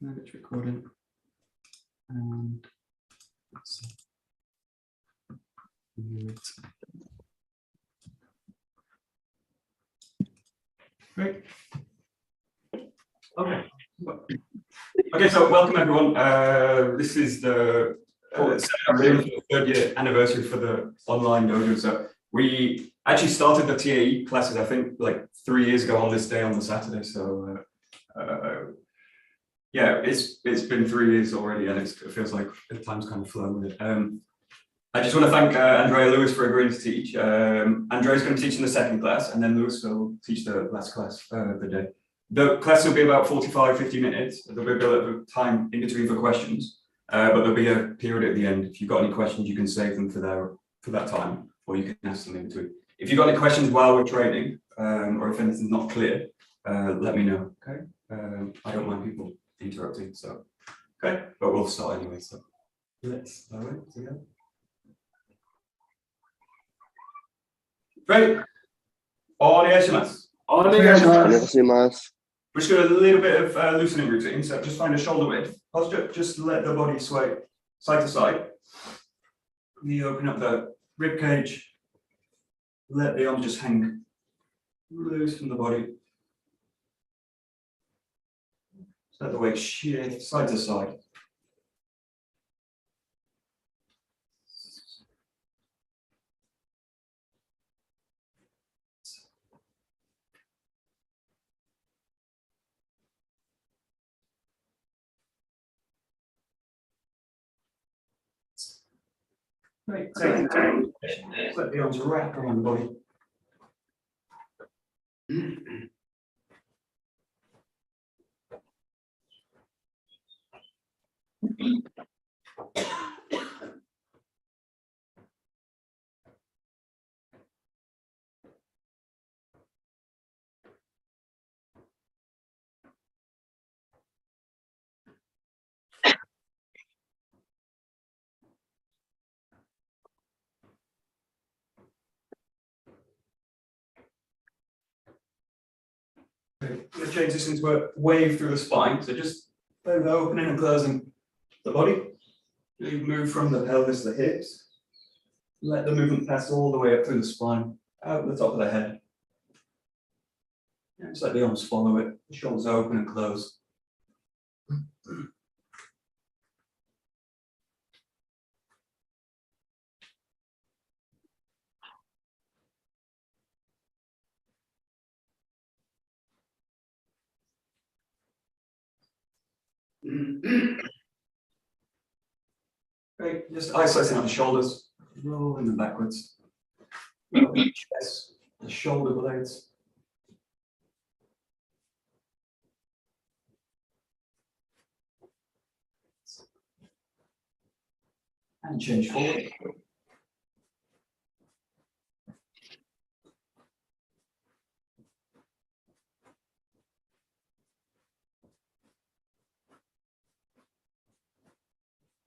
Now it's recording. And let's see. Great. Okay. Okay, so welcome everyone. This is the third year anniversary for the online dojo. So we actually started the TAE classes, I think, like 3 years ago on this day on the Saturday. So yeah, it's been 3 years already, and it feels like the time's kind of flown with it. I just want to thank Andrea Lewis for agreeing to teach. Andrea's going to teach in the second class, and then Lewis will teach the last class of the day. The class will be about 45, 50 minutes. There'll be a bit of time in between for questions, but there'll be a period at the end. If you've got any questions, you can save them for that time, or you can ask them in between. If you've got any questions while we're training, or if anything's not clear, let me know, okay? I don't mind people interrupting, so, okay, but we'll start anyway, so let's start it together. Great. Onegaishimasu. We're just doing a little bit of loosening routine, so just find a shoulder width posture, just let the body sway side to side. You open up the rib cage, let the arms just hang loose from the body. Just let the weight shift side to side. Great. Take time. Let the arms wrap around the body. Let's change this into a wave through the spine. So just opening and closing the body. You move from the pelvis to the hips. Let the movement pass all the way up through the spine, out the top of the head. And just let the arms follow it. The shoulders open and close. Great, just isolating on the shoulders, rolling them backwards. The chest, the shoulder blades. And change forward.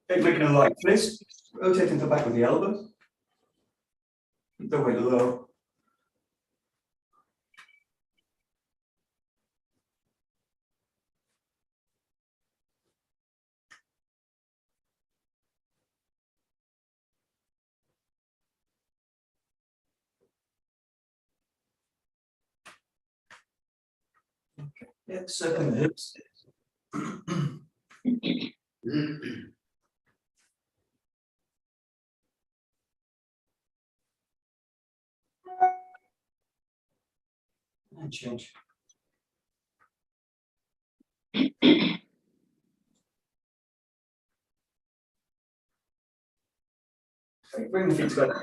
Okay, making a light twist, rotating the back with the elbows. Keep the weight low. Okay, yeah, circling the hips. And change. Okay, bring the feet together.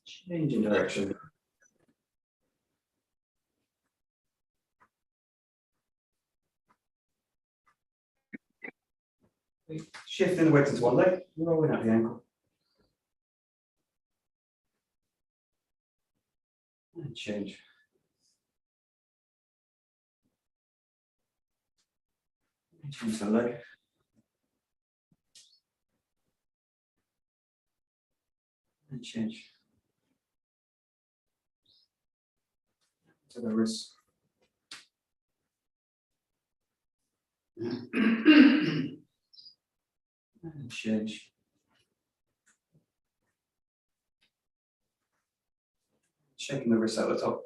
Change in direction. Shifting the weight into one leg, rolling out the ankle. And change. Change the leg. And change to the wrist. And change. Shaking the wrist at the top.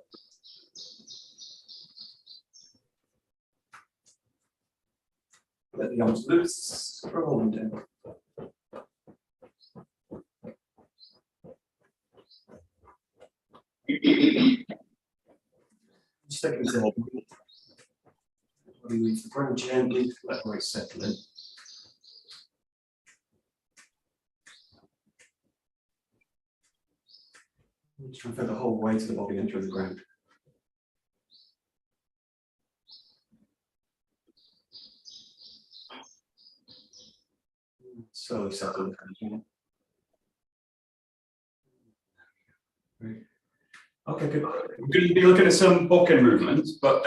Let the arms loose, roll them down. Just take it to hold. Body leaves the ground gently, let the weight settle in. Just transfer the whole weight of the body into the ground. Slowly settle the Great. Okay, good. We're going to be looking at some Bokken movements, but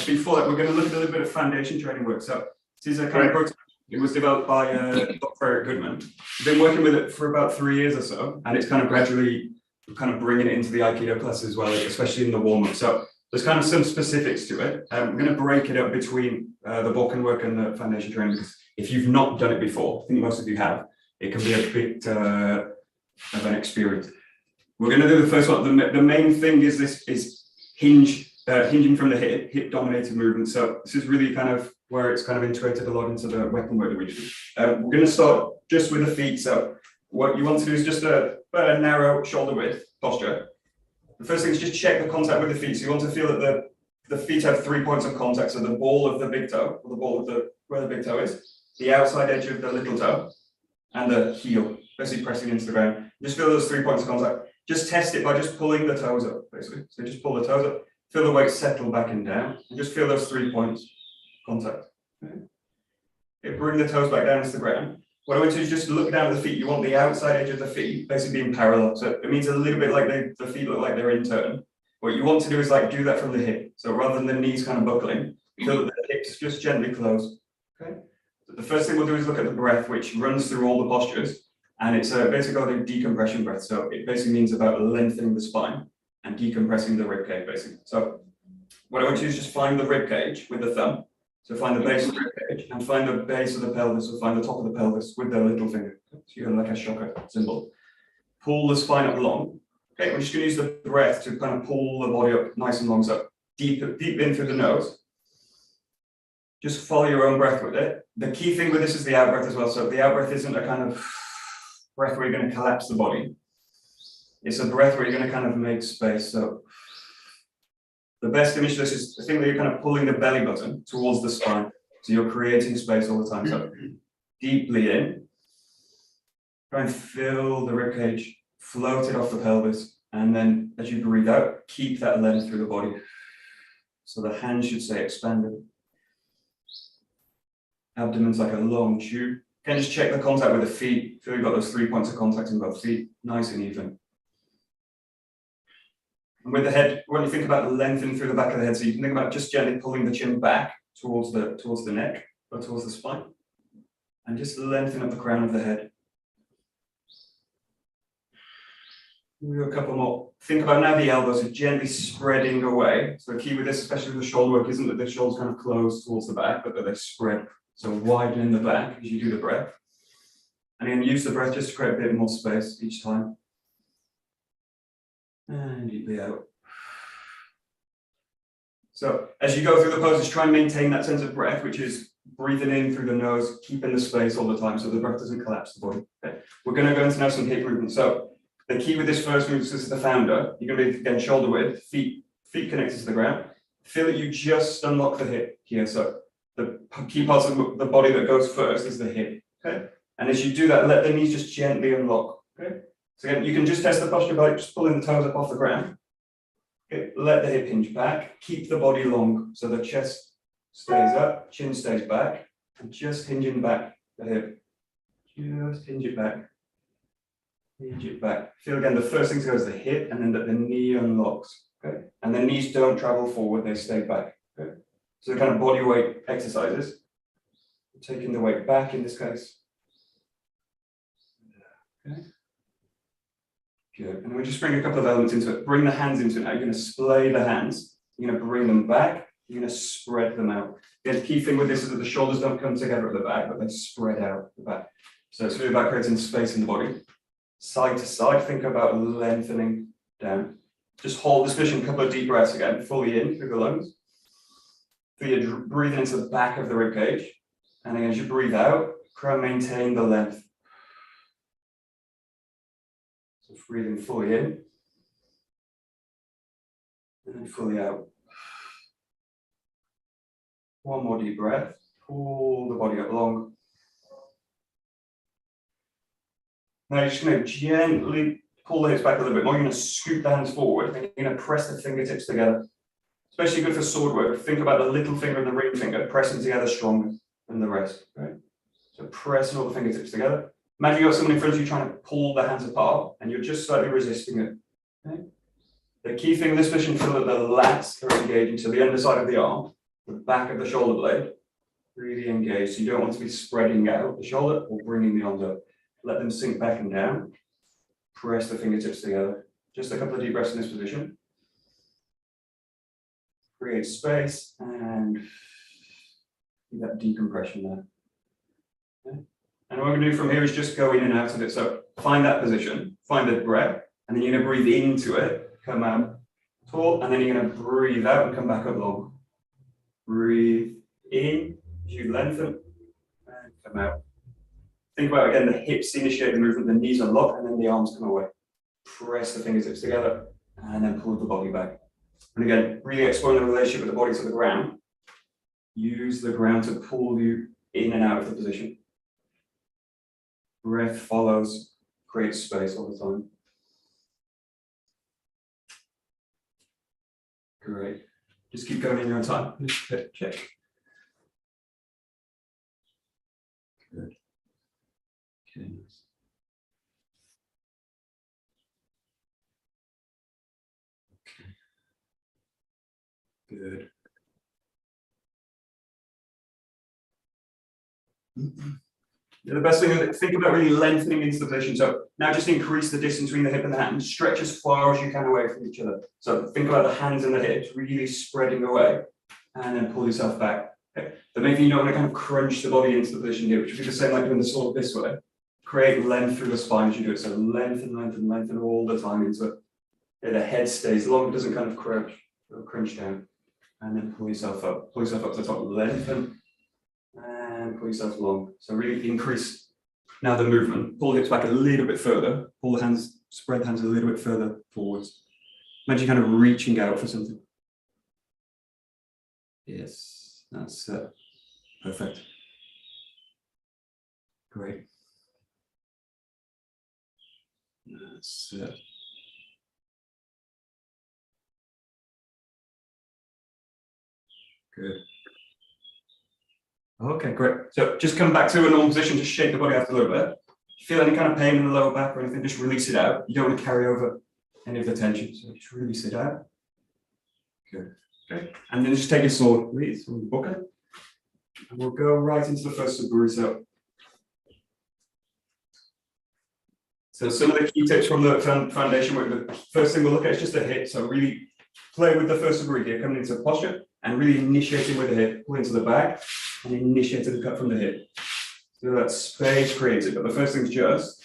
before that, we're going to look at a little bit of foundation training work. So this is a kind of prototype. It was developed by Dr. Goodman. I've been working with it for about 3 years or so, and it's kind of gradually bringing it into the Aikido classes as well, especially in the warm-up. So there's kind of some specifics to it. We're going to break it up between the Bokken work and the foundation training, because if you've not done it before, I think most of you have, it can be a bit of an experience. We're going to do the first one. The main thing is hinging from the hip dominated movement. So this is really kind of where it's kind of integrated a lot into the weapon work that we do. We're going to start just with the feet. So what you want to do is just a narrow shoulder width posture. The first thing is just check the contact with the feet. So you want to feel that the feet have 3 points of contact. So the ball of the big toe, or the ball of where the big toe is, the outside edge of the little toe, and the heel, basically pressing into the ground. Just feel those 3 points of contact. Just test it by just pulling the toes up, basically. So just pull the toes up, feel the weight settle back and down, and just feel those 3 points contact. Okay, bring the toes back down to the ground. What I want to do is just look down at the feet. You want the outside edge of the feet basically being parallel. So it means a little bit like the feet look like they're in turn. What you want to do is do that from the hip. So rather than the knees kind of buckling, feel that the hips just gently close. Okay. So the first thing we'll do is look at the breath, which runs through all the postures. And it's basically called a decompression breath. So it basically means about lengthening the spine and decompressing the rib cage, basically. So what I want you to do is just find the rib cage with the thumb. So find the base of the rib cage and find the base of the pelvis, or find the top of the pelvis with the little finger. So you're like a shocker symbol. Pull the spine up long. Okay, we're just going to use the breath to kind of pull the body up nice and long. So deep in through the nose. Just follow your own breath with it. The key thing with this is the out breath as well. So the out breath isn't a kind of breath where you're going to collapse the body. It's a breath where you're going to kind of make space. So the best image of this is the thing that you're kind of pulling the belly button towards the spine. So you're creating space all the time. So deeply in. Try and fill the ribcage, float it off the pelvis. And then as you breathe out, keep that length through the body. So the hands should stay expanded. Abdomen's like a long tube. Again, just check the contact with the feet. Feel you've got those 3 points of contact in both feet, nice and even. And with the head, when you think about lengthening through the back of the head, so you can think about just gently pulling the chin back towards the neck, or towards the spine, and just lengthen up the crown of the head. We'll do a couple more. Think about now the elbows are gently spreading away. So the key with this, especially with the shoulder work, isn't that the shoulders kind of close towards the back, but that they spread. So widen in the back as you do the breath. And then use the breath just to create a bit more space each time. And deeply out. So as you go through the poses, try and maintain that sense of breath, which is breathing in through the nose, keeping the space all the time so the breath doesn't collapse the body. Okay. We're going to go into now some hip movement. So the key with this first move, this is the founder. You're going to be, again, shoulder width, feet connected to the ground. Feel that you just unlock the hip here. So the key parts of the body that goes first is the hip. Okay. And as you do that, let the knees just gently unlock. Okay. So again, you can just test the posture by just pulling the toes up off the ground. Okay. Let the hip hinge back. Keep the body long so the chest stays up, chin stays back, and just hinging back the hip. Just hinge it back. Hinge it back. Feel again, the first thing to go is the hip, and then the knee unlocks. Okay. And the knees don't travel forward, they stay back. Okay. So the kind of body weight exercises. Taking the weight back in this case. Okay. Good. And we just bring a couple of elements into it. Bring the hands into it. Now you're going to splay the hands. You're going to bring them back. You're going to spread them out. The key thing with this is that the shoulders don't come together at the back, but they spread out at the back. So it's really about creating space in the body. Side to side, think about lengthening down. Just hold this position, a couple of deep breaths again, fully in through the lungs. So you're breathing into the back of the rib cage. And then as you breathe out, try and maintain the length. So breathing fully in. And then fully out. One more deep breath. Pull the body up long. Now you're just going to gently pull the hips back a little bit more. You're going to scoop the hands forward and you're going to press the fingertips together. Especially good for sword work. Think about the little finger and the ring finger pressing together stronger than the rest. Right? So pressing all the fingertips together. Imagine you've got someone in front of you trying to pull the hands apart and you're just slightly resisting it. Okay? The key thing in this position, feel that the lats are engaging, so the underside of the arm, the back of the shoulder blade, really engaged. So you don't want to be spreading out the shoulder or bringing the arms up. Let them sink back and down. Press the fingertips together. Just a couple of deep breaths in this position. Create space and keep that decompression there. Okay. And what we're going to do from here is just go in and out of it. So find that position, find the breath, and then you're going to breathe into it, come out tall, and then you're going to breathe out and come back up long. Breathe in, you lengthen, and come out. Think about, again, the hips initiate the movement, the knees are locked, and then the arms come away. Press the fingertips together, and then pull the body back. And again, really exploring the relationship with the body to the ground. Use the ground to pull you in and out of the position. Breath follows, creates space all the time. Great. Just keep going in your own time. Just check. Good. Okay. Good. The best thing is think about really lengthening into the position. So now just increase the distance between the hip and the hand. Stretch as far as you can away from each other. So think about the hands and the hips really spreading away and then pull yourself back. Okay. The main thing, you don't want to kind of crunch the body into the position here, which would be the same like doing the sword this way. Create length through the spine as you do it. So lengthen, lengthen, lengthen all the time into it. Okay, the head stays long, it doesn't kind of crunch down. And then pull yourself up to the top, lengthen. And pull yourself along. So really increase now the movement. Pull the hips back a little bit further. Pull the hands, spread the hands a little bit further forwards. Imagine kind of reaching out for something. Yes, that's perfect. Great. That's good. Okay, great. So just come back to a normal position, just shake the body out a little bit. If you feel any kind of pain in the lower back or anything, just release it out. You don't want to carry over any of the tension, so just release it out. Good. Okay. And then just take your sword, please, from the Bokken. And we'll go right into the first Suburi. So some of the key tips from the foundation work, the first thing we'll look at is just the hip. So really play with the first Suburi here, coming into posture and really initiating with the hip, pull into the back and initiate the cut from the hip. So that space created. But the first thing is just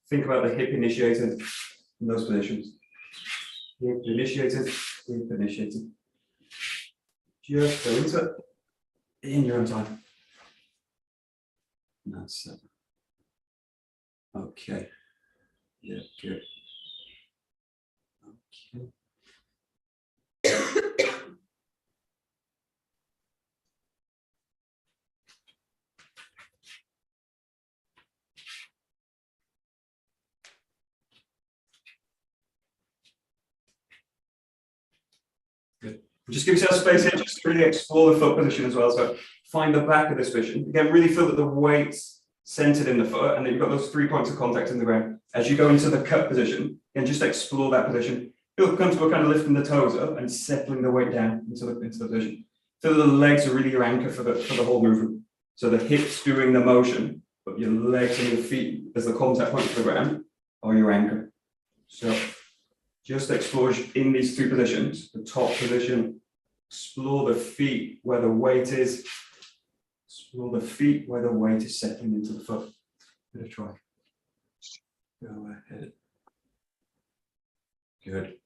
think about the hip initiated in those positions. Hip initiated, hip initiated. Just go into it in your own time. That's it. Okay. Yeah, good. Okay. Good. Just give yourself space here, just to really explore the foot position as well. So find the back of this position. Again, really feel that the weight's centered in the foot and then you've got those 3 points of contact in the ground. As you go into the cut position, and just explore that position. Feel comfortable kind of lifting the toes up and settling the weight down into the position. Feel that the legs are really your anchor for the whole movement. So the hips doing the motion, but your legs and your feet as the contact point to the ground are your anchor. So just explore in these two positions, the top position, explore the feet where the weight is, explore the feet where the weight is settling into the foot. Give it a try. Go ahead. Good.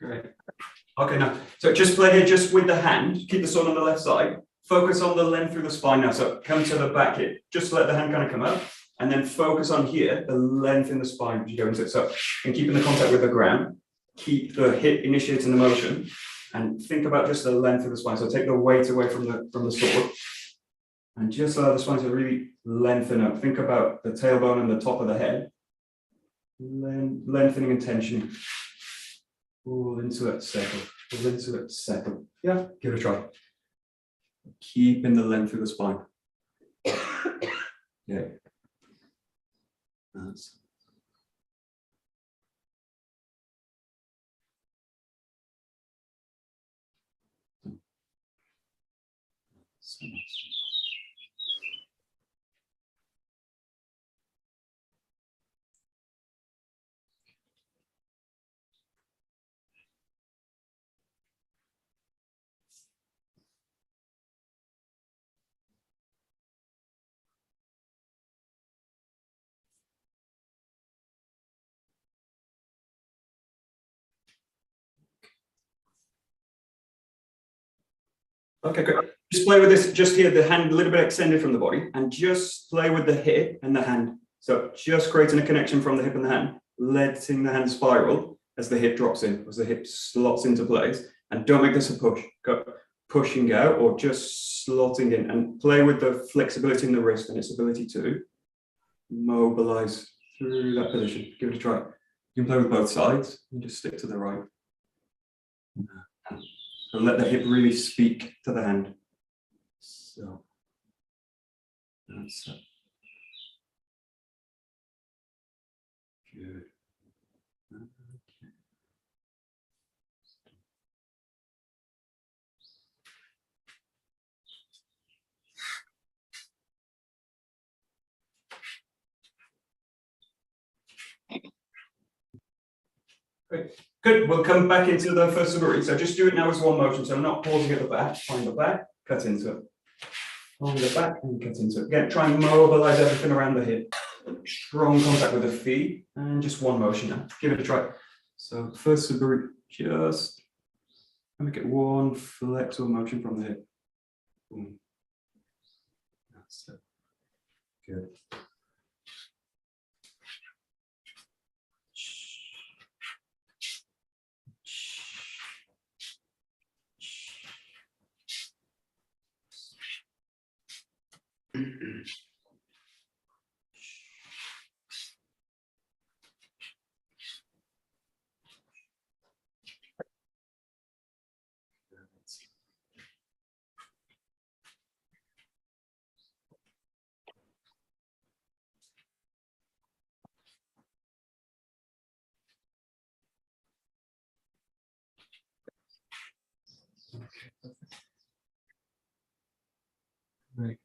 Great. Okay, now, so just play here just with the hand, keep the sword on the left side, focus on the length through the spine now, so come to the back here, just let the hand kind of come up, and then focus on here, the length in the spine as you go into it, so, and keeping the contact with the ground, keep the hip initiating the motion, and think about just the length of the spine, so take the weight away from the sword, and just allow the spine to really lengthen up, think about the tailbone and the top of the head, lengthening and tensioning. Pull into it, settle. Pull into it, settle. Yeah, give it a try. Keeping the length of the spine. Yeah. That's. Okay, great. Just play with this, just here, the hand a little bit extended from the body, and just play with the hip and the hand. So just creating a connection from the hip and the hand, letting the hand spiral as the hip drops in, as the hip slots into place. And don't make this a push. Go pushing out or just slotting in, and play with the flexibility in the wrist and its ability to mobilize through that position. Give it a try. You can play with both sides and just stick to the right. And let the hip really speak to the hand. So that's it. Good. Great. Good. We'll come back into the first suburi. So just do it now as one motion. So I'm not pausing at the back. Find the back, cut into it. Find the back and cut into it. Again, try and mobilize everything around the hip. Strong contact with the feet, and just one motion now. Give it a try. So first suburi, just make it one flexible motion from the hip. Boom. That's it. Good. Okay, perfect. Right.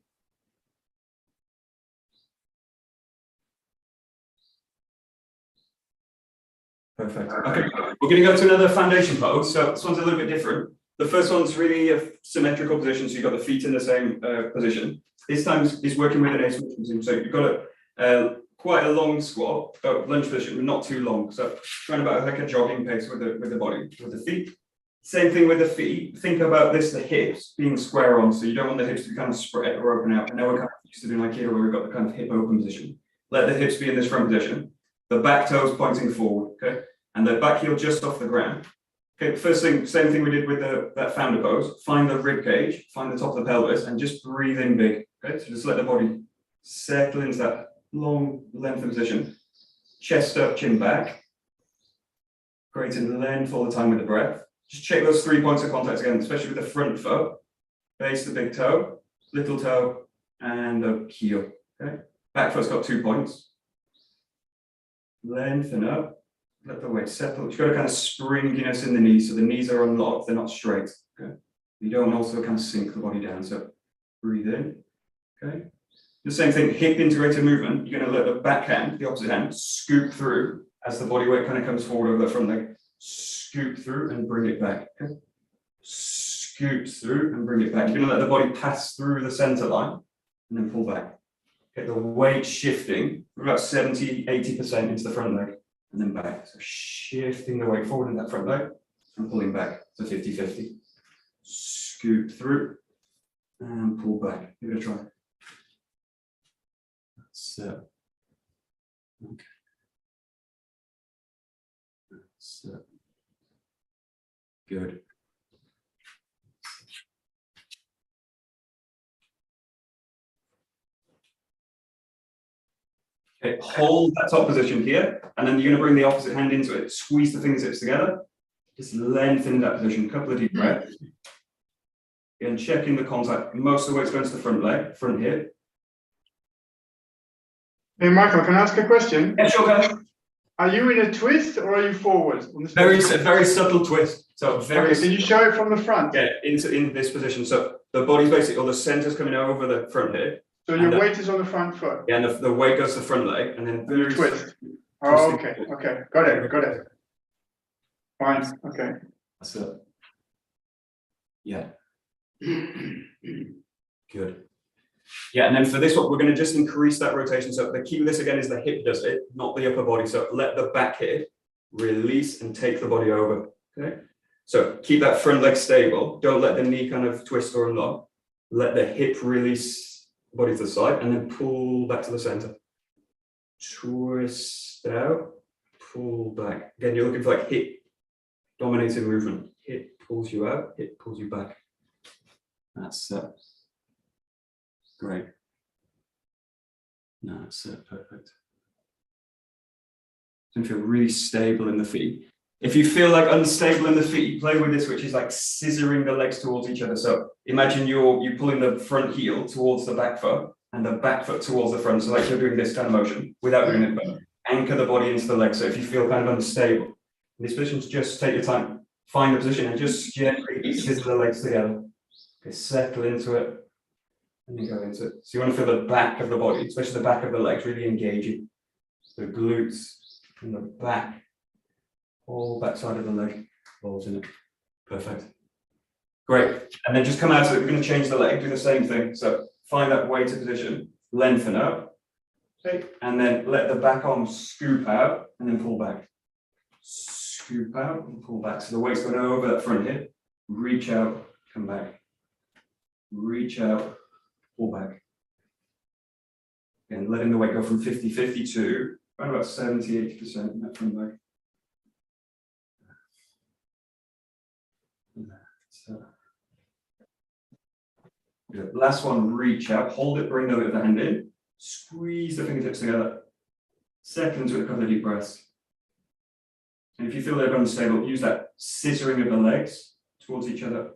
Perfect. Okay, we're going to go to another foundation pose. So this one's a little bit different. The first one's really a symmetrical position, so you've got the feet in the same position. This time is working with an asymmetrical position. So you've got quite a long squat, but lunge position, but not too long. So trying about like a jogging pace with the body, with the feet. Same thing with the feet. Think about this, the hips being square on. So you don't want the hips to kind of spread or open out. I know we're kind of used to doing like here, where we've got the kind of hip open position. Let the hips be in this front position. The back toes pointing forward, okay? and the back heel just off the ground. Okay, first thing, same thing we did with that founder pose. Find the rib cage, find the top of the pelvis, and just breathe in big. Okay, so just let the body settle into that long lengthened position. Chest up, chin back. Creating length all the time with the breath. Just check those 3 points of contact again, especially with the front foot. Base the big toe, little toe, and the heel. Okay, back foot's got 2 points. Lengthen up. Let the weight settle. You've got a kind of springiness in the knees, so the knees are unlocked, they're not straight. Okay. You don't also kind of sink the body down. So breathe in. Okay. The same thing, hip integrated movement. You're going to let the back hand, the opposite hand, scoop through as the body weight kind of comes forward over the front leg. Scoop through and bring it back. Okay. Scoop through and bring it back. You're going to let the body pass through the center line and then pull back. Get the weight shifting about 70, 80% into the front leg. And then back. So shifting the weight forward in that front leg and pulling back. So 50-50. Scoop through and pull back. Give it a try. So, okay. So, good. Okay, hold that top position here, and then you're going to bring the opposite hand into it. Squeeze the fingertips together. Just lengthen that position. Couple of deep breaths. Again, checking the contact. Most of the weight's going to the front leg, front hip. Hey, Michael, can I ask a question? Yeah, sure, can. Are you in a twist or are you forward? On this very subtle twist. So very. Okay, can you show it from the front? Yeah, in this position. So the body's basically, or the center's coming over the front hip. So your weight is on the front foot? Yeah, and the weight goes to the front leg, and then very twist. Oh, okay, got it. Fine, okay. That's it. Yeah. Good. Yeah, and then for this one, we're going to just increase that rotation. So the key with this again is the hip does it, not the upper body. So let the back hip release and take the body over. Okay. So keep that front leg stable. Don't let the knee kind of twist or unlock. Let the hip release the body to the side and then pull back to the center. Twist out, pull back. Again, you're looking for like hip dominated movement. Hip pulls you out, hip pulls you back. That's it. Great. No, that's it. Perfect. So feel really stable in the feet. If you feel like unstable in the feet, play with this, which is like scissoring the legs towards each other. So imagine you're pulling the front heel towards the back foot and the back foot towards the front. So like you're doing this kind of motion without doing it, but anchor the body into the leg. So if you feel kind of unstable, in this position, just take your time, find the position and just gently scissor the legs together. Okay, settle into it. And you go into it. So you want to feel the back of the body, especially the back of the legs, really engaging. The glutes and the back, whole back side of the leg, balls in it. Perfect. Great. And then just come out of it. We're going to change the leg, do the same thing. So find that weighted position, lengthen up, okay, and then let the back arm scoop out and then pull back. Scoop out and pull back. So the weight's going over that front hip. Reach out, come back. Reach out, pull back. And letting the weight go from 50-50 to around about 70-80% in that front leg. So, good. Last one, reach out, hold it, bring the other hand in, squeeze the fingertips together, settle into it, a couple of deep breaths. And if you feel they're unstable, use that scissoring of the legs towards each other,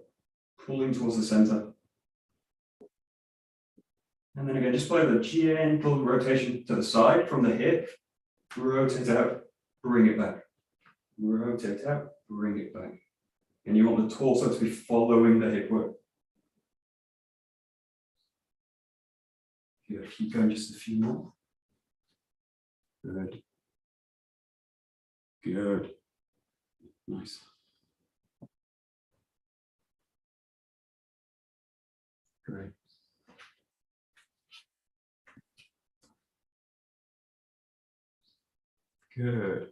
pulling towards the center. And then again, just play the gentle rotation to the side from the hip, rotate out, bring it back. Rotate out, bring it back. And you want the torso to be following the hip work. Good. Keep going just a few more. Good. Good. Nice. Great. Good.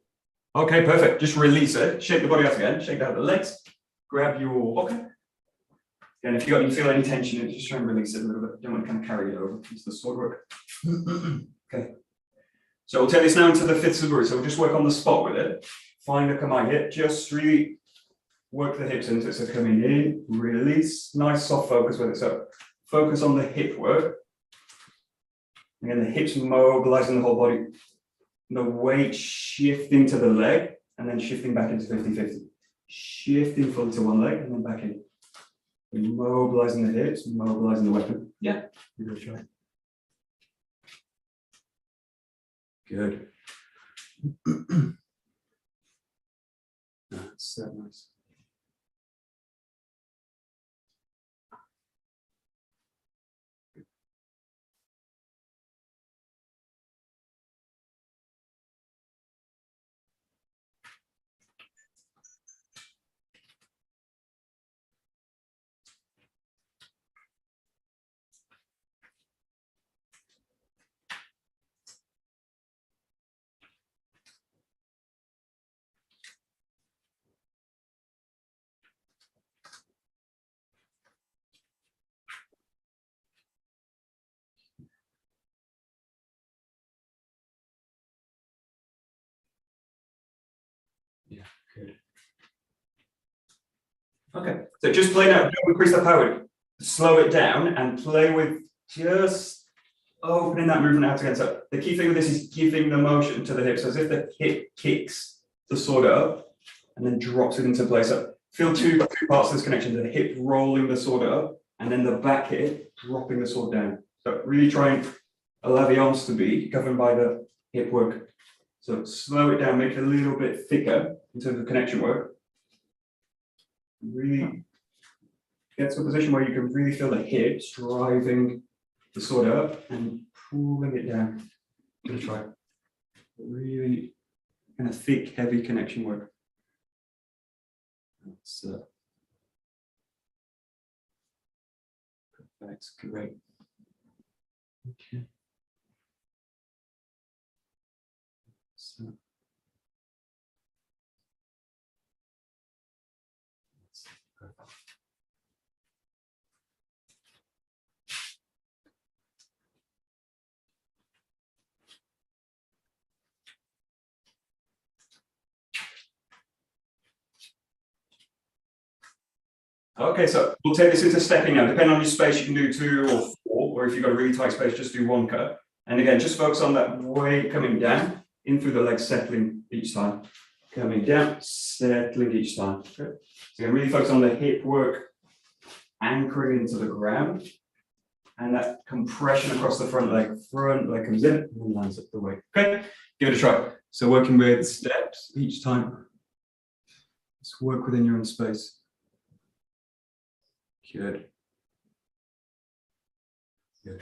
Okay, perfect. Just release it. Shake the body out again. Shake out the legs. Grab your Bokken. And if you feel any tension, just try and release it a little bit. Don't want to kind of carry it over into the sword work. Okay. So we'll take this now into the fifth Suburi. So we'll just work on the spot with it. find a kamae hip, just really work the hips into it. So coming in, release, nice soft focus with it. So focus on the hip work. Again, the hips mobilizing the whole body. The weight shifting to the leg and then shifting back into 50-50. Shifting fully to one leg and then back in. Mobilizing the hips, mobilizing the weapon. Yeah, give it a try. Good. That's so nice. Yeah, good. Okay, so just play now, don't increase the power. Slow it down and play with just opening that movement out again. So the key thing with this is giving the motion to the hip. So as if the hip kicks the sword up and then drops it into place. So feel two parts of this connection, the hip rolling the sword up and then the back hip dropping the sword down. So really try and allow the arms to be governed by the hip work. So slow it down, make it a little bit thicker in terms of connection work. Really get to a position where you can really feel the hips driving the sword up and pulling it down. Give it a try. Really kind of thick, heavy connection work. That's perfect, great. Okay. So. Okay, so we'll take this into stepping now. Depending on your space, you can do 2 or 4, or if you've got a really tight space, just do 1 cut. And again, just focus on that weight coming down, in through the legs, settling each time. Coming down, settling each time. Okay. So again, really focus on the hip work, anchoring into the ground, and that compression across the front leg. Front leg comes in and lands up the weight. Okay, give it a try. So working with steps each time. Just work within your own space. Good. Good.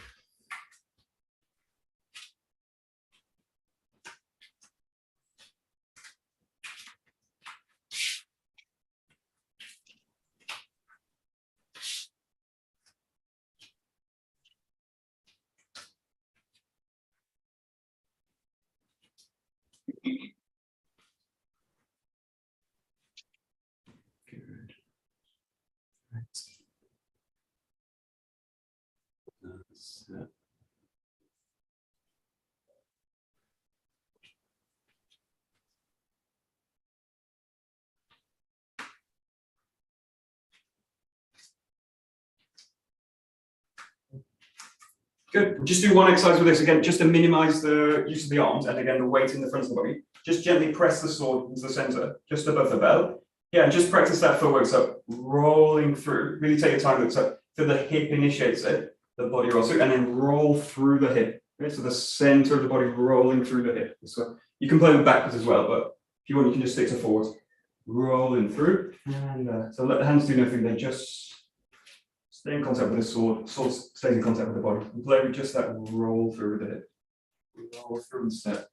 Good. Right. That's it. Good. We'll just do one exercise with this again, just to minimize the use of the arms and again the weight in the front of the body. Just gently press the sword into the center, just above the belt. Yeah, and just practice that footwork. So rolling through, really take your time. So the hip initiates it, the body rolls through, and then roll through the hip. Okay, so the center of the body rolling through the hip. So you can play with backwards as well, but if you want, you can just stick to forwards. Rolling through, and so let the hands do nothing. They just stay in contact with the sword. Sword stays in contact with the body. And play with just that roll through the hip. Roll through and step.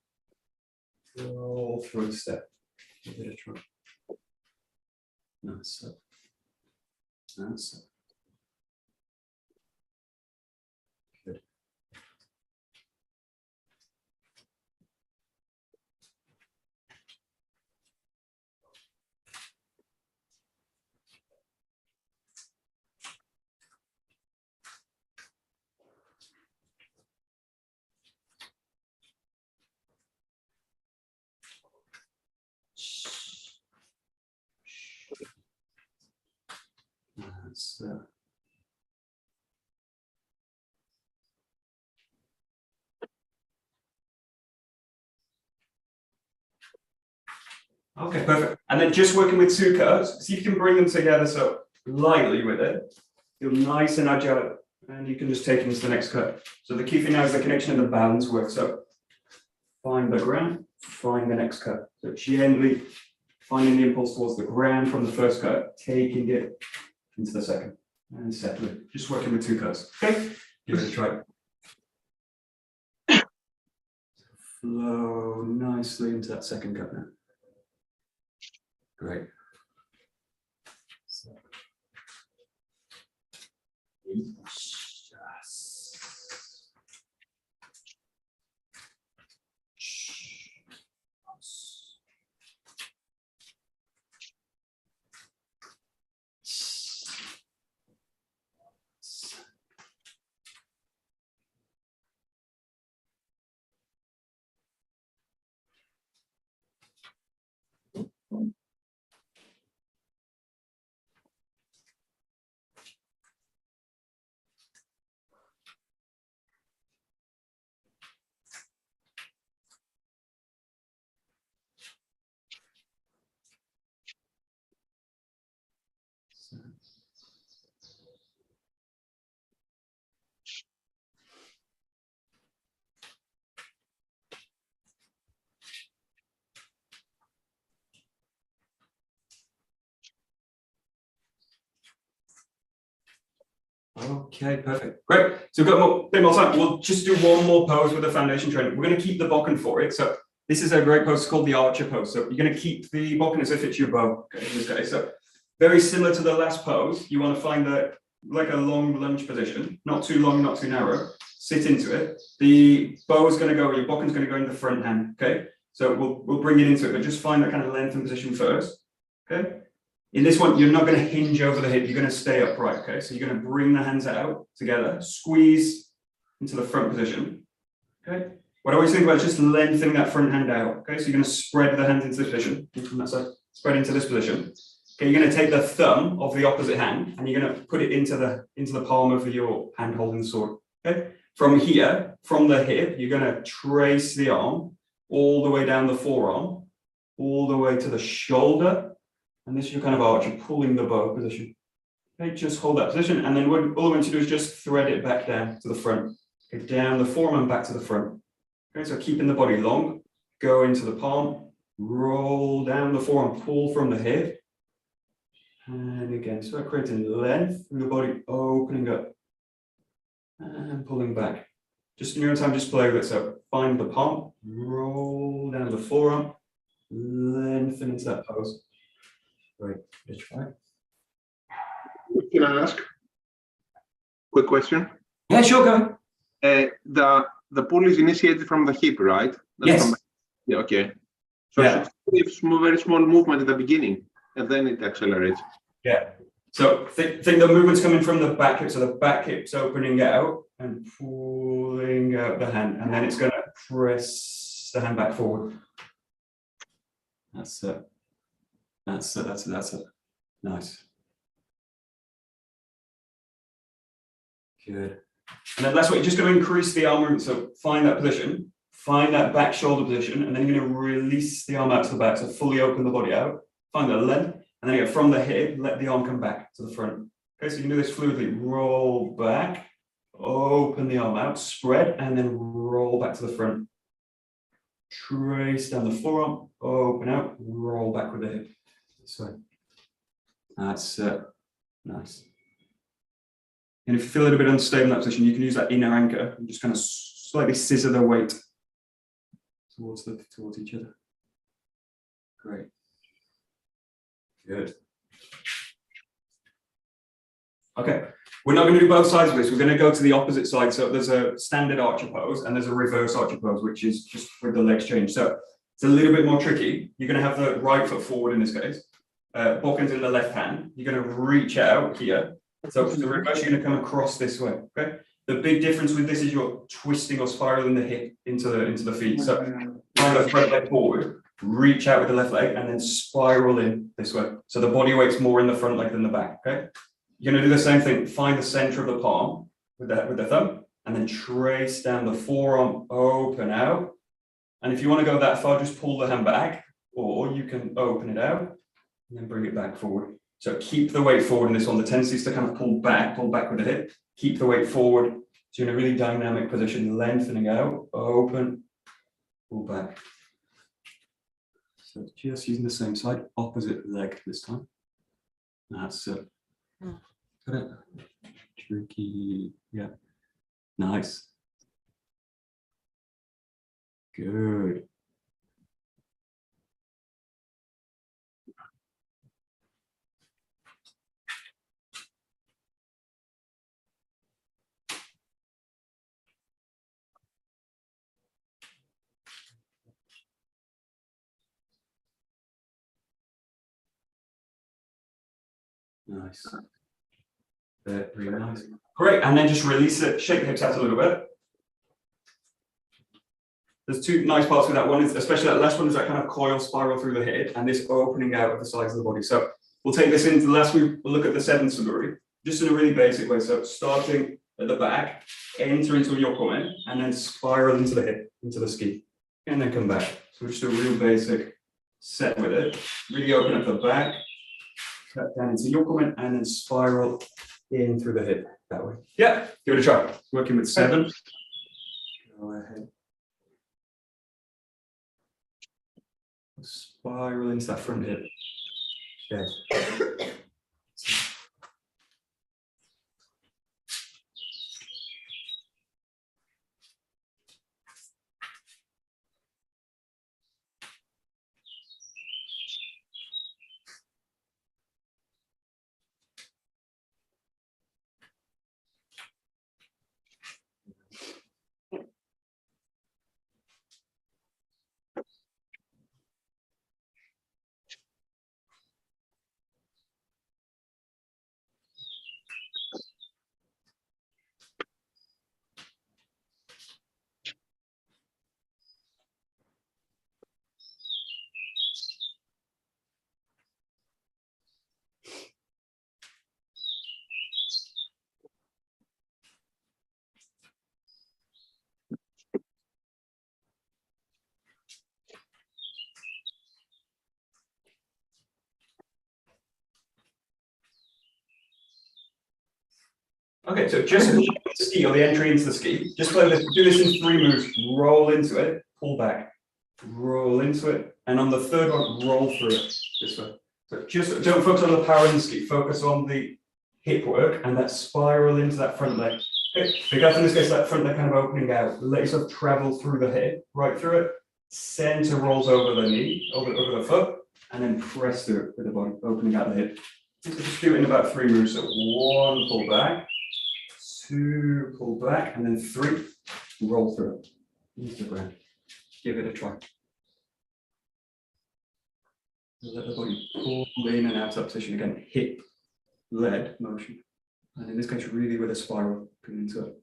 Roll through and step. Give it a try. That's it. That's it. Good. That's okay, perfect. And then just working with two curves, see if you can bring them together so lightly with it. Feel nice and agile, and you can just take it into the next cut. So the key thing now is the connection of the balance work. So find the ground, find the next cut. So gently finding the impulse towards the ground from the first cut, taking it into the second, and settling. Just working with two cuts. Okay, give it a try. Flow nicely into that second cut now. Great. So. Okay, perfect. Great. So we've got a bit more time. We'll just do one more pose with the foundation training. We're going to keep the Bokken for it. So this is a great pose called the archer pose. So you're going to keep the Bokken as if it's your bow. Okay, in this case. So very similar to the last pose. You want to find like a long lunge position, not too long, not too narrow. Sit into it. The bow is going to go, your Bokken's going to go in the front hand. Okay. So we'll bring it into it, but just find that kind of length and position first. Okay. In this one, you're not going to hinge over the hip. You're going to stay upright, okay? So you're going to bring the hands out together, squeeze into the front position, okay? What I always think about is just lengthening that front hand out, okay? So you're going to spread the hands into this position, from that side, spread into this position. Okay, you're going to take the thumb of the opposite hand, and you're going to put it into the palm of your hand holding the sword, okay? From here, from the hip, you're going to trace the arm all the way down the forearm, all the way to the shoulder. And this is your kind of archer pulling the bow position. Okay, just hold that position, and then all we want to do is just thread it back down to the front. Okay, down the forearm and back to the front. Okay, so keeping the body long, go into the palm, roll down the forearm, pull from the hip. And again, so creating length through the body, opening up and pulling back. Just in your own time, just play with it. So find the palm, roll down the forearm, lengthen into that pose. Great, let's try. Can I ask? Quick question. Yeah, sure, go ahead. The pull is initiated from the hip, right? Yes. Yeah, okay. So yeah. It's a very small movement at the beginning, and then it accelerates. Yeah. So think the movement's coming from the back hip. So the back hip's opening out and pulling out the hand, and then it's going to press the hand back forward. That's it. That's it. Nice. Good. And then that's what you're just going to increase the arm movement. So find that position, find that back shoulder position, and then you're going to release the arm out to the back. So fully open the body out, find the length, and then you go from the hip, let the arm come back to the front. Okay, so you can do this fluidly. Roll back, open the arm out, spread, and then roll back to the front. Trace down the forearm, open out, roll back with the hip. So that's nice. And if you feel a little bit unstable in that position, you can use that inner anchor and just kind of slightly scissor the weight towards each other. Great. Good. Okay, we're not going to do both sides of this. We're going to go to the opposite side. So there's a standard archer pose and there's a reverse archer pose, which is just with the legs changed. So it's a little bit more tricky. You're going to have the right foot forward in this case. Bokken's in the left hand. You're going to reach out here. So for the reverse, you're going to come across this way. Okay. The big difference with this is you're twisting or spiraling the hip into the feet. So find the front leg forward, reach out with the left leg, and then spiral in this way. So the body weight's more in the front leg than the back. Okay. You're going to do the same thing. Find the center of the palm with the thumb, and then trace down the forearm, open out. And if you want to go that far, just pull the hand back, or you can open it out and then bring it back forward. So keep the weight forward in this one. The tendency is to kind of pull back with the hip. Keep the weight forward. So you're in a really dynamic position, lengthening out, open, pull back. So just using the same side, opposite leg this time. That's it. Got it. Tricky. Yeah. Nice. Good. Nice. Very nice. Great. And then just release it, shake the hips out a little bit. There's two nice parts with that one, is especially that last one is that kind of coil spiral through the head and this opening out of the sides of the body. So we'll take this into the last we'll look at the seventh suguri, just in a really basic way. So starting at the back, enter into a yokomen, and then spiral into the hip, into the ski, and then come back. So just a real basic set with it. Really open at the back, cut down into yokomen, and then spiral in through the hip that way. Yeah, give it a try. Working with 7. Go ahead. Spiral into that front hip. Okay. Okay, so just the ski or the entry into the ski, just play this, do this in 3 moves, roll into it, pull back, roll into it, and on the third one, roll through it this way. So just don't focus on the power in the ski, focus on the hip work and that spiral into that front leg. Okay, big up in this case, that front leg kind of opening out, let yourself travel through the hip, right through it, center rolls over the knee, over the foot, and then press through it with the body, opening out the hip. So just do it in about 3 moves, so 1, pull back, 2, pull back, and then 3, roll through it. Use the ground. Give it a try. Let the body pull in and out of position again, hip-led motion. And in this case, really with a spiral coming into it.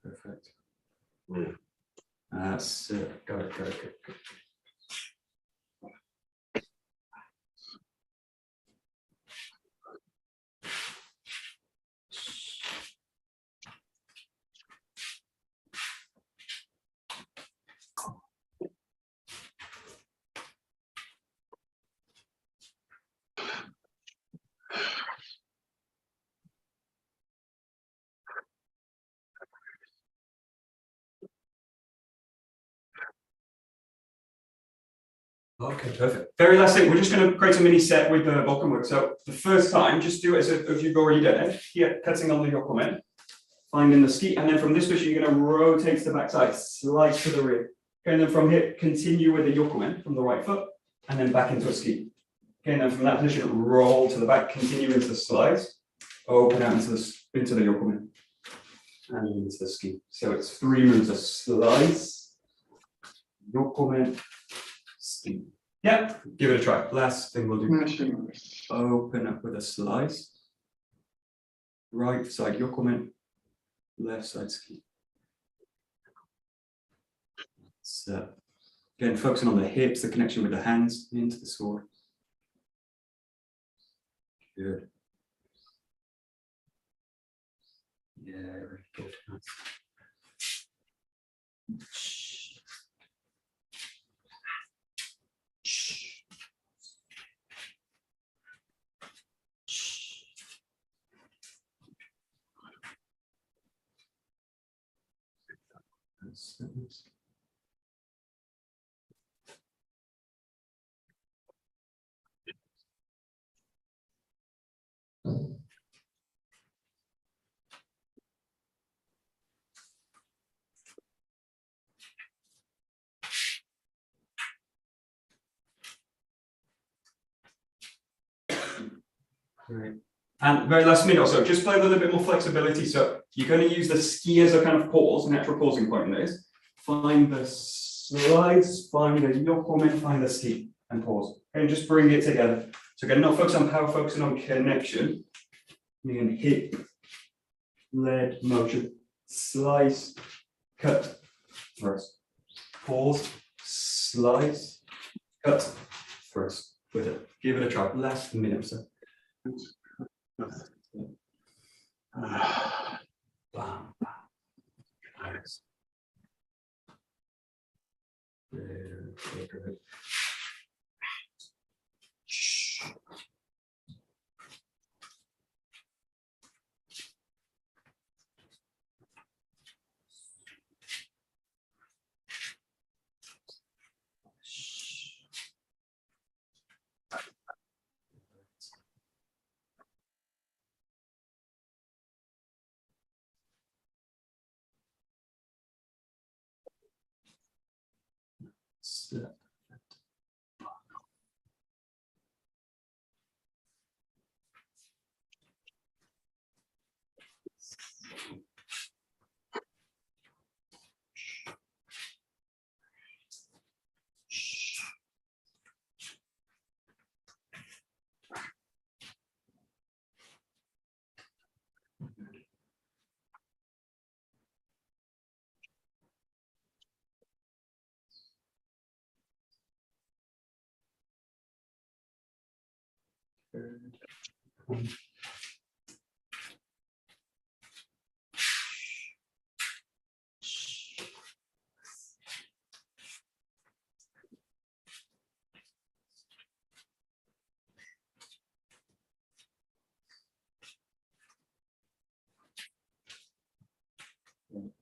Perfect. That's it. Got it. Good. Okay, perfect. Very last thing, we're just going to create a mini set with the Bokken work. So the first time, just do it as if you've already done it. Here, cutting on the yokomen, finding the ski, and then from this position, you're going to rotate to the backside, slide to the rear. Okay, and then from here, continue with the yokomen from the right foot, and then back into a ski. Okay, and then from that position, roll to the back, continue into the slides, open out into the yokomen, and into the ski. So it's 3 moves: a slice, yokomen, ski. Yeah, give it a try. Last thing we'll do. Open up with a slice. Right side yokomen, left side ski. So again, focusing on the hips, the connection with the hands into the sword. Good. Yeah, very good. Great. And very last minute or so, just play with a little bit more flexibility. So you're going to use the ski as a kind of pause, an actual pausing point in this. Find the slides, find the yokomen, find the ski, and pause. And just bring it together. So again, not focus on power, focusing on connection. You can hip, lead, motion, slice, cut, thrust. Pause, slice, cut, thrust. With it. Give it a try. Last minute or so. Bam, bam. Nice. Very good.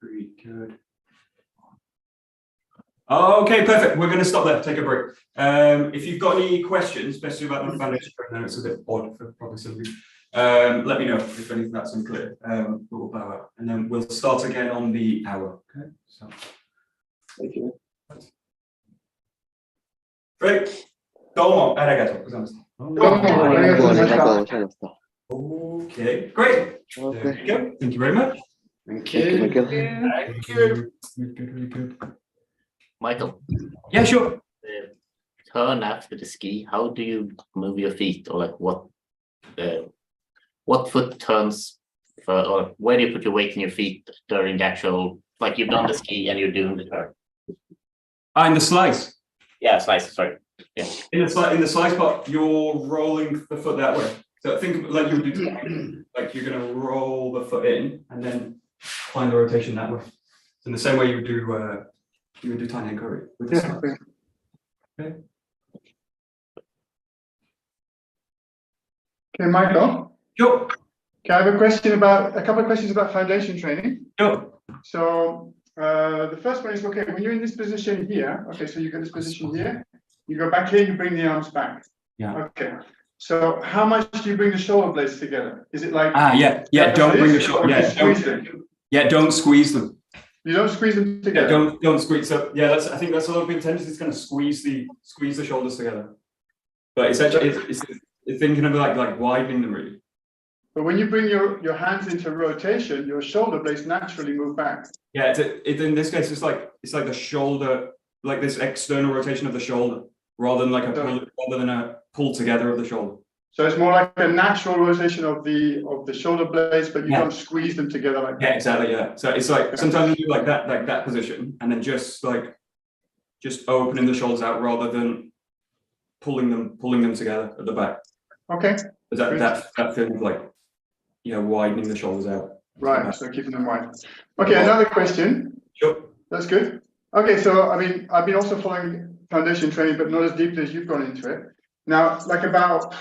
Very good. Okay, perfect. We're going to stop there. Take a break. If you've got any questions, especially about the foundation, I know it's a bit odd for probably some of you. Let me know if anything that's unclear. We'll bow out, and then we'll start again on the hour. Okay. So. Thank you. Great. Domo arigato gozaimasu. Okay, great. Okay. There you go. Thank you very much. Thank Thank you. you. Very good. Michael, Yeah, sure. the turn after the ski, how do you move your feet, or like what foot turns for, or where do you put your weight in your feet during the actual, like you've done the ski and you're doing the turn? In the slice. Yeah, slice, sorry. Yeah. In the slice part, you're rolling the foot that way. So think of it like you would do, like you're going to roll the foot in and then find the rotation that way. So in the same way you would do tiny curry with the slice. Okay. Okay, Michael. Sure. Okay, I have a couple of questions about foundation training. Sure. So the first one is, okay, when you're in this position here, okay, so you get this position here, you go back here, you bring the arms back. Yeah. Okay. So how much do you bring the shoulder blades together? Is it like yeah, don't bring the shoulder. Don't squeeze them. You don't squeeze them together. Yeah, don't squeeze. So yeah, I think that's a lot of people's tendency. It's going to squeeze the shoulders together. But it's actually it's thinking of like widening them really. But when you bring your hands into rotation, your shoulder blades naturally move back. Yeah, in this case, it's like the shoulder, like this external rotation of the shoulder, rather than a pull together of the shoulder. So it's more like a natural rotation of the shoulder blades, but you don't squeeze them together like that. Yeah, exactly. Yeah. So it's like sometimes you do like that position, and then just opening the shoulders out rather than pulling them together at the back. Okay. that feeling of like, widening the shoulders out. Right, so keeping them wide. Okay, another question. Sure. That's good. Okay, so I mean, I've been also following foundation training, but not as deeply as you've gone into it. Now, like about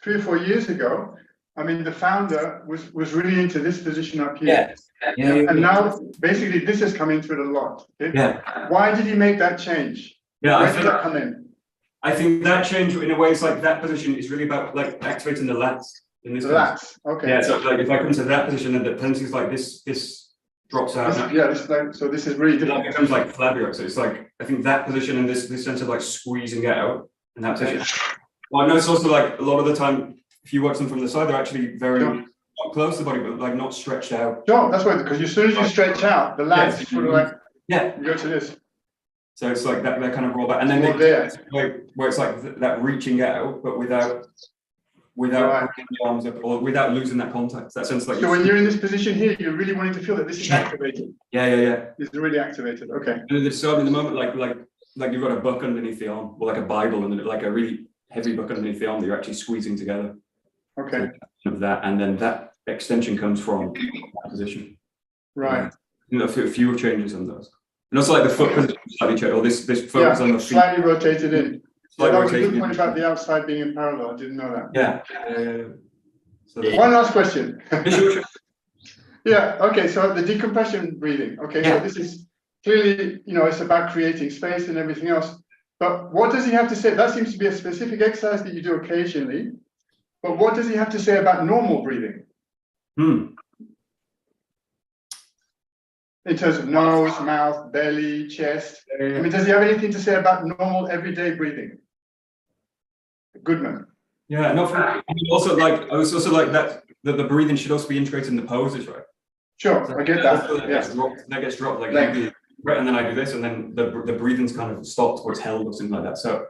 3 or 4 years ago, I mean, the founder was really into this position up here. And now, basically, this has come into it a lot. Okay? Yeah. Why did he make that change? Yeah, Where did that come in? I think that change, in a way, is like that position is really about like activating the lats in this The case. lats. Okay. Yeah, so like if I come to that position and the tendencies like this drops out. So this is really That different. becomes like flabby. So it's like I think that position and this sense of like squeezing it out and that position. Well, I know it's also like a lot of the time if you watch them from the side, they're actually very not close to the body, but like not stretched out. Sure, that's right. Because as soon as you stretch out, the lats sort of like you go to this. So it's like that kind of roll back, and then where it's like that reaching out, but without putting the arms up or without losing that contact. That sense like. So when you're in this position here, you're really wanting to feel that this is activated. Yeah. It's really activated. Okay. And so in the moment, like you've got a book underneath the arm, or like a Bible, and like a really heavy book underneath the arm that you're actually squeezing together. Okay. So of that, and then that extension comes from that position. Right. A few changes on those. And also like the foot position slightly changed, or this focus on the feet. Slightly rotated in. Slightly That was a rotated good in. point about the outside being in parallel. I didn't know that. Yeah. So One last question. Sure. Yeah, okay, so the decompression breathing. Okay, so this is clearly, it's about creating space and everything else. But what does he have to say? That seems to be a specific exercise that you do occasionally. But what does he have to say about normal breathing? In terms of nose, mouth, belly, chest. I mean, does he have anything to say about normal everyday breathing? Goodman. Yeah, no. I was also like that the breathing should also be integrated in the poses, right? Sure, I get that. That gets dropped like maybe, right, and then I do this, and then the breathing's kind of stopped or it's held or something like that. So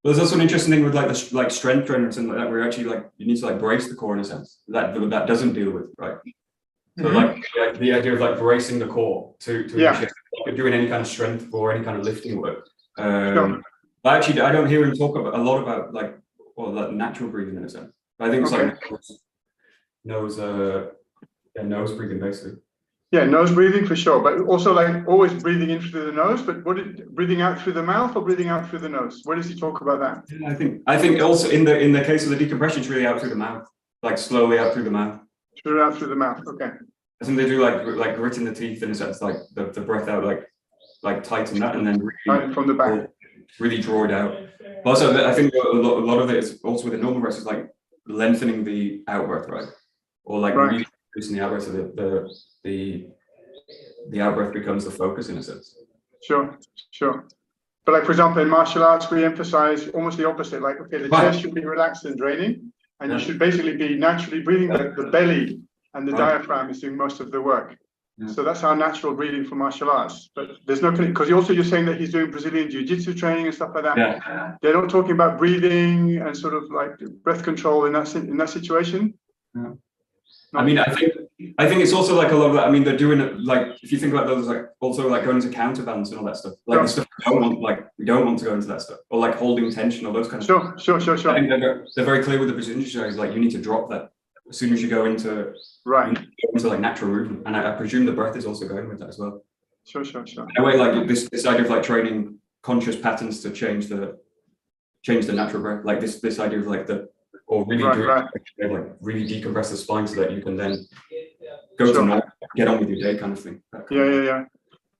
there's also an interesting thing with like the like strength training and something like that, where actually like you need to like brace the core in a sense that doesn't deal with, right? So like the idea of like bracing the core to doing any kind of strength or any kind of lifting work. I don't hear him talk a lot about like natural breathing in a sense. I think it's like nose breathing basically. Yeah, nose breathing for sure, but also like always breathing in through the nose. But breathing out through the mouth or breathing out through the nose? Where does he talk about that? Yeah, I think also in the case of the decompression, it's really out through the mouth, like slowly out through the mouth. Out through the mouth. Okay. I think they do like gritting the teeth in a sense, like the breath out, like tighten that, and then really, from the back. Really draw it out. Also, I think a lot of it is also with the normal breath is like lengthening the out breath, right? Or like really increasing the out breath, so the out breath becomes the focus in a sense. Sure. But like for example, in martial arts, we emphasize almost the opposite. Like, okay, the chest should be relaxed and draining, and you should basically be naturally breathing. The belly and the diaphragm is doing most of the work. So that's our natural breathing for martial arts. But there's no, because you're saying that he's doing Brazilian jiu-jitsu training and stuff like that. Yeah. They're not talking about breathing and sort of like breath control in that situation. Yeah. I mean, I think it's also like a lot of that. I mean, they're doing it like if you think about those, like also like going into counterbalance and all that stuff. Like the stuff we don't want to go into that stuff, or like holding tension or those kind of stuff. Sure. I think they're very clear with the Brazilian exercise. Like you need to drop that as soon as you go into like natural movement, and I presume the breath is also going with that as well. Sure. In a way, like this idea of like training conscious patterns to change the natural breath, like this idea of like like really decompress the spine so that you can then go to normal, get on with your day kind of thing. Yeah.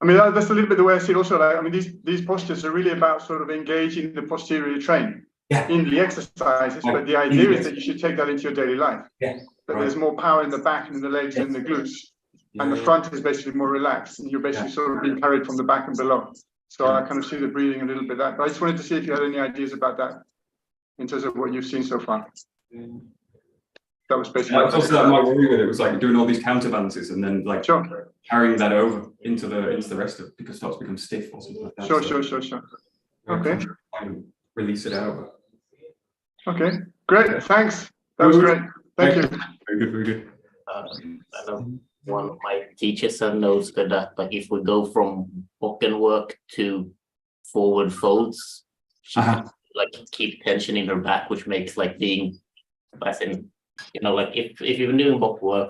I mean, that's a little bit the way I see it also. Like, I mean, these postures are really about sort of engaging the posterior train in the exercises, but the idea is that you should take that into your daily life. That there's more power in the back and in the legs than the glutes. And the front is basically more relaxed, and you're basically sort of being carried from the back and below. So I kind of see the breathing a little bit that. But I just wanted to see if you had any ideas about that in terms of what you've seen so far. That was basically. That's also that my worry with it was like doing all these counterbalances and then like carrying that over into the rest of it because it starts to become stiff or something like that. Sure. Okay. Release it out. Okay, great. Thanks. That was great. Thank you. Very good. I know one of my teachers knows that like if we go from Bokken work to forward folds, like keep tension in her back, which makes like being, as in, like if you've been doing book work